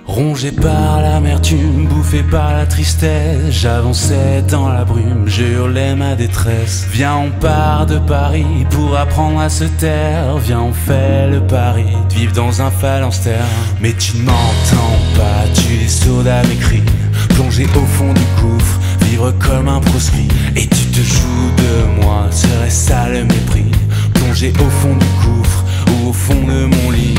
Rongé par l'amertume, bouffé par la tristesse, j'avançais dans la brume, je hurlais ma détresse. Viens, on part de Paris pour apprendre à se taire. Viens, on fait le pari de vivre dans un phalanstère. Mais tu ne m'entends pas, tu es sourde à mes cris. Plongé au fond du gouffre, vivre comme un proscrit. Et tu te joues de moi, serait ça le mépris? Plongé au fond du gouffre ou au fond de mon lit.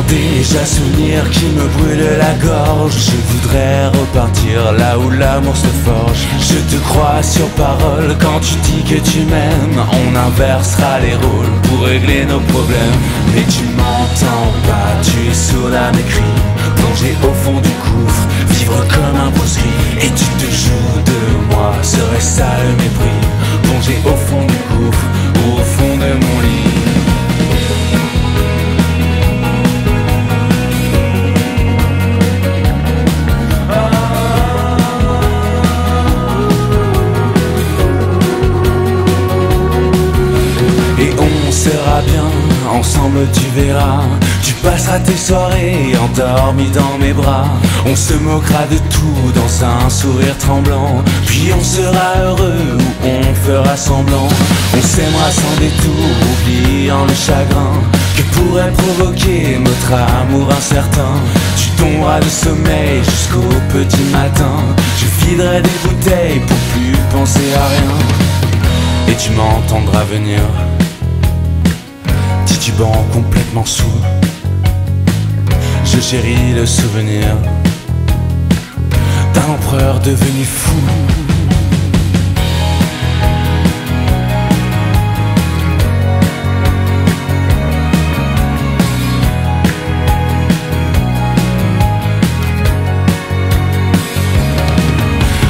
Déjà souvenir qui me brûle la gorge. Je voudrais repartir là où l'amour se forge. Je te crois sur parole quand tu dis que tu m'aimes. On inversera les rôles pour régler nos problèmes. Mais tu m'entends pas, tu es sourde à mes cris. Plongé au fond du gouffre, vivre comme un proscrit. Et tu te joues de moi, serait ça le mépris? Plongé au fond du gouffre ou au fond de mon lit. Sera bien, ensemble tu verras. Tu passeras tes soirées endormi dans mes bras. On se moquera de tout dans un sourire tremblant. Puis on sera heureux ou on fera semblant. On s'aimera sans détour, oubliant le chagrin que pourrait provoquer notre amour incertain. Tu tomberas de sommeil jusqu'au petit matin. Je viderai des bouteilles pour plus penser à rien. Et tu m'entendras venir titubant, complètement sourd. Je chéris le souvenir d'un empereur devenu fou.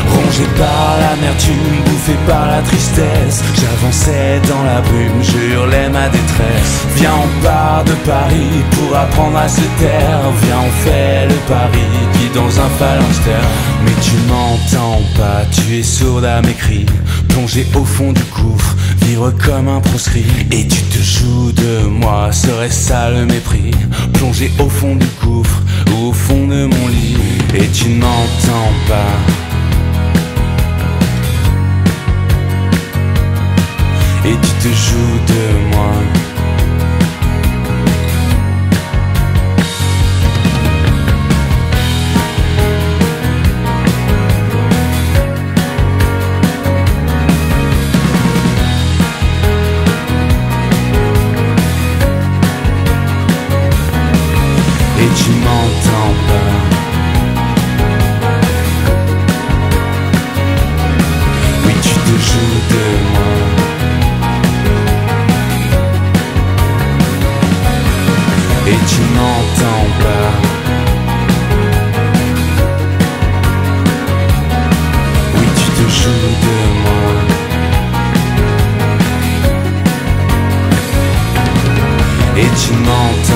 Rongé par l'amertume, bouffé par la tristesse, j'avançais dans la brume, je hurlais ma détresse. Viens, on part de Paris pour apprendre à se taire. Viens, on fait le pari, vit dans un phalanstère. Mais tu m'entends pas, tu es sourde à mes cris. Plongé au fond du gouffre, vivre comme un proscrit. Et tu te joues de moi, serait ça le mépris? Plongé au fond du gouffre ou au fond de mon lit. Et tu ne m'entends pas. Et tu te joues de moi. Et tu m'entends pas. Oui, tu te joues de moi. Et tu m'entends pas. Oui, tu te joues de moi. Et tu m'entends.